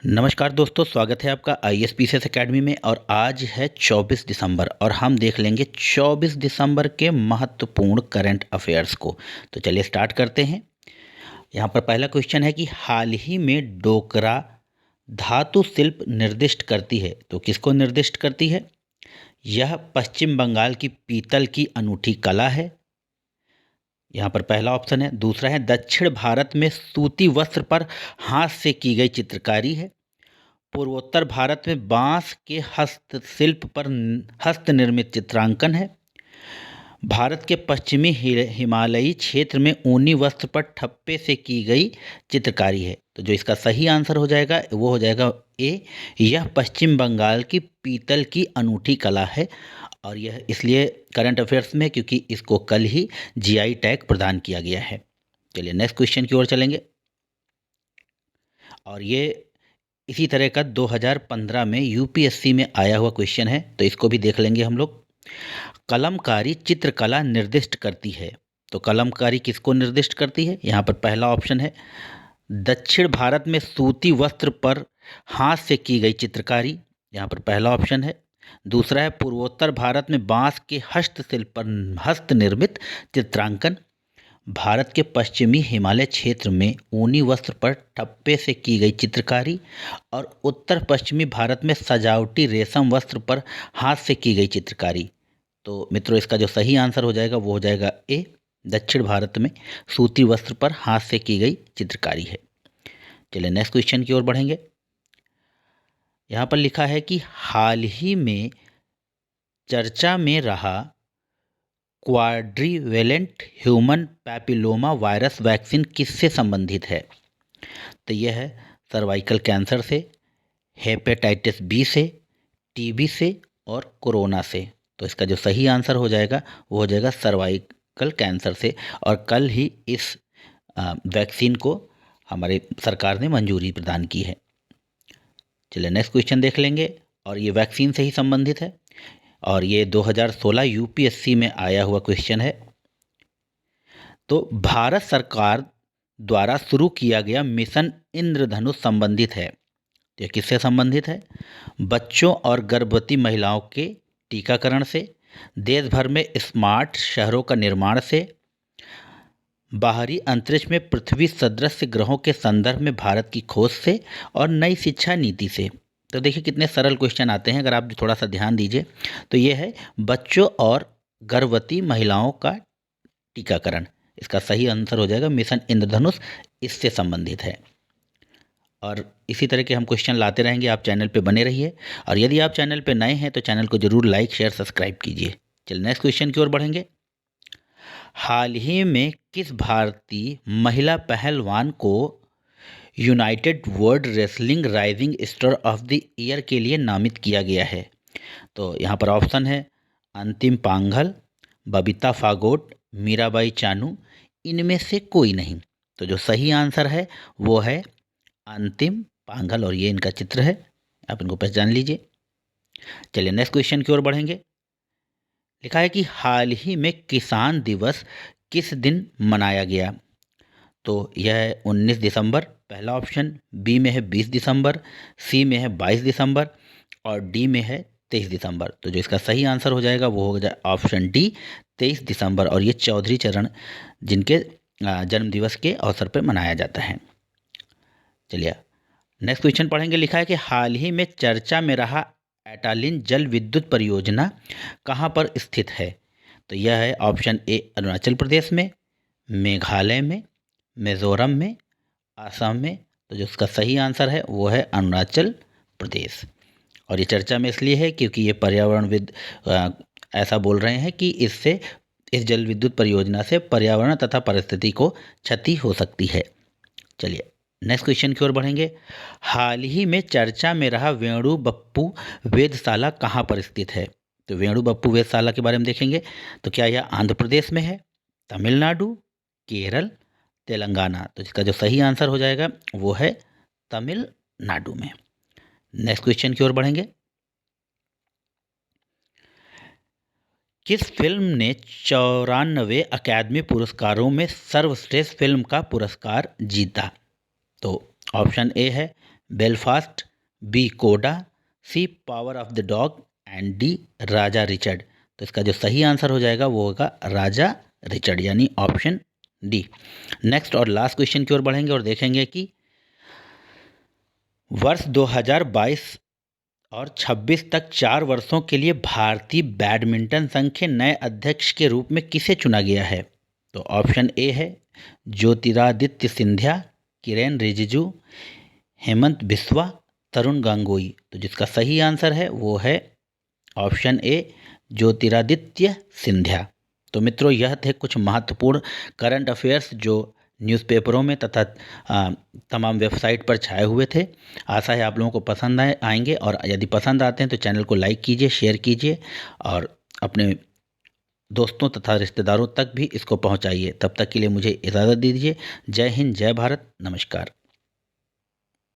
नमस्कार दोस्तों, स्वागत है आपका ISPCS एकेडमी में। और आज है 24 दिसंबर और हम देख लेंगे 24 दिसंबर के महत्वपूर्ण करंट अफेयर्स को। तो चलिए स्टार्ट करते हैं। यहाँ पर पहला क्वेश्चन है कि हाल ही में डोकरा धातु शिल्प निर्दिष्ट करती है। तो किसको निर्दिष्ट करती है? यह पश्चिम बंगाल की पीतल की अनूठी कला है। यहाँ पर पहला ऑप्शन है। दूसरा है दक्षिण भारत में सूती वस्त्र पर हाथ से की गई चित्रकारी है। पूर्वोत्तर भारत में बांस के हस्तशिल्प पर हस्त निर्मित चित्रांकन है। भारत के पश्चिमी हिमालयी क्षेत्र में ऊनी वस्त्र पर ठप्पे से की गई चित्रकारी है। तो जो इसका सही आंसर हो जाएगा वो हो जाएगा ए, यह पश्चिम बंगाल की पीतल की अनूठी कला है। और यह इसलिए करंट अफेयर्स में क्योंकि इसको कल ही GI टैग प्रदान किया गया है। चलिए नेक्स्ट क्वेश्चन की ओर चलेंगे। और ये इसी तरह का 2015 में UPSC में आया हुआ क्वेश्चन है, तो इसको भी देख लेंगे हम लोग। कलमकारी चित्रकला निर्दिष्ट करती है। तो कलमकारी किसको निर्दिष्ट करती है? यहाँ पर पहला ऑप्शन है दक्षिण भारत में सूती वस्त्र पर हाथ से की गई चित्रकारी। यहाँ पर पहला ऑप्शन है। दूसरा है पूर्वोत्तर भारत में बांस के हस्तशिल्प पर हस्त निर्मित चित्रांकन। भारत के पश्चिमी हिमालय क्षेत्र में ऊनी वस्त्र पर ठप्पे से की गई चित्रकारी। और उत्तर पश्चिमी भारत में सजावटी रेशम वस्त्र पर हाथ से की गई चित्रकारी। तो मित्रों, इसका जो सही आंसर हो जाएगा वो हो जाएगा ए, दक्षिण भारत में सूती वस्त्र पर हाथ से की गई चित्रकारी है। चलिए नेक्स्ट क्वेश्चन की ओर बढ़ेंगे। यहाँ पर लिखा है कि हाल ही में चर्चा में रहा quadrivalent human papilloma virus vaccine किससे संबंधित है? तो यह है सर्वाइकल कैंसर से, हेपेटाइटिस बी से, टीबी से और कोरोना से। तो इसका जो सही आंसर हो जाएगा वो हो जाएगा सर्वाइकल कैंसर से। और कल ही इस वैक्सीन को हमारे सरकार ने मंजूरी प्रदान की है। चलिए नेक्स्ट क्वेश्चन देख लेंगे। और ये वैक्सीन से ही संबंधित है और ये 2016 UPSC में आया हुआ क्वेश्चन है। तो भारत सरकार द्वारा शुरू किया गया मिशन इंद्रधनुष संबंधित है। तो ये किससे संबंधित है? बच्चों और गर्भवती महिलाओं के टीकाकरण से, देश भर में स्मार्ट शहरों का निर्माण से, बाहरी अंतरिक्ष में पृथ्वी सदृश ग्रहों के संदर्भ में भारत की खोज से और नई शिक्षा नीति से। तो देखिए कितने सरल क्वेश्चन आते हैं, अगर आप थोड़ा सा ध्यान दीजिए। तो ये है बच्चों और गर्भवती महिलाओं का टीकाकरण। इसका सही आंसर हो जाएगा मिशन इंद्रधनुष, इससे संबंधित है। और इसी तरह के हम क्वेश्चन लाते रहेंगे। आप चैनल पे बने रहिए और यदि आप चैनल पे नए हैं तो चैनल को जरूर लाइक शेयर सब्सक्राइब कीजिए। चलिए नेक्स्ट क्वेश्चन की ओर बढ़ेंगे। हाल ही में किस भारतीय महिला पहलवान को United world wrestling rising star of the year के लिए नामित किया गया है? तो यहाँ पर ऑप्शन है अंतिम पांघल, बबीता फागोट, मीराबाई चानू, इनमें से कोई नहीं। तो जो सही आंसर है वो है अंतिम पांघल और ये इनका चित्र है, आप इनको पहचान लीजिए। चलिए नेक्स्ट क्वेश्चन की ओर बढ़ेंगे। लिखा है कि हाल ही में किसान दिवस किस दिन मनाया गया? तो यह है 19 दिसंबर, पहला ऑप्शन। बी में है 20 दिसंबर, सी में है 22 दिसंबर और डी में है 23 दिसंबर। तो जो इसका सही आंसर हो जाएगा वो हो जाएगा ऑप्शन डी, 23 दिसंबर। और ये चौधरी चरण जिनके जन्मदिवस के अवसर पर मनाया जाता है। चलिए नेक्स्ट क्वेश्चन पढ़ेंगे। लिखा है कि हाल ही में चर्चा में रहा एटालिन जल विद्युत परियोजना कहाँ पर स्थित है? तो यह है ऑप्शन ए अरुणाचल प्रदेश में, मेघालय में, मिजोरम में, आसाम में। तो जो इसका सही आंसर है वो है अरुणाचल प्रदेश। और ये चर्चा में इसलिए है क्योंकि ये पर्यावरणविद ऐसा बोल रहे हैं कि इससे इस जल विद्युत परियोजना से पर्यावरण तथा परिस्थिति को क्षति हो सकती है। चलिए नेक्स्ट क्वेश्चन की ओर बढ़ेंगे। हाल ही में चर्चा में रहा वेणु बप्पू वेधशाला कहाँ पर स्थित है? तो वेणु बप्पू वेधशाला के बारे में देखेंगे। तो क्या यह आंध्र प्रदेश में है, तमिलनाडु, केरल, तेलंगाना? तो इसका जो सही आंसर हो जाएगा वो है तमिलनाडु में। नेक्स्ट क्वेश्चन की ओर बढ़ेंगे। किस फिल्म ने 94 अकादमी पुरस्कारों में सर्वश्रेष्ठ फिल्म का पुरस्कार जीता? तो ऑप्शन ए है Belfast, B coda, C power of the dog and D Raja Richard. तो इसका जो सही आंसर हो जाएगा वो होगा राजा रिचर्ड, यानी ऑप्शन डी। नेक्स्ट और लास्ट क्वेश्चन की ओर बढ़ेंगे और देखेंगे कि वर्ष 2022 और 26 तक 4 वर्षों के लिए भारतीय बैडमिंटन संघ के नए अध्यक्ष के रूप में किसे चुना गया है? तो ऑप्शन ए है ज्योतिरादित्य सिंधिया, किरेन रिजिजू, हेमंत बिस्वा, तरुण गांगुली। तो जिसका सही आंसर है वो है ऑप्शन ए ज्योतिरादित्य सिंधिया। तो मित्रों, यह थे कुछ महत्वपूर्ण करंट अफेयर्स जो न्यूज़पेपरों में तथा तमाम वेबसाइट पर छाए हुए थे। आशा है आप लोगों को पसंद आएंगे, और यदि पसंद आते हैं तो चैनल को लाइक कीजिए, शेयर कीजिए और अपने दोस्तों तथा रिश्तेदारों तक भी इसको पहुंचाइए। तब तक के लिए मुझे इजाज़त दीजिए। जय हिंद, जय भारत, नमस्कार।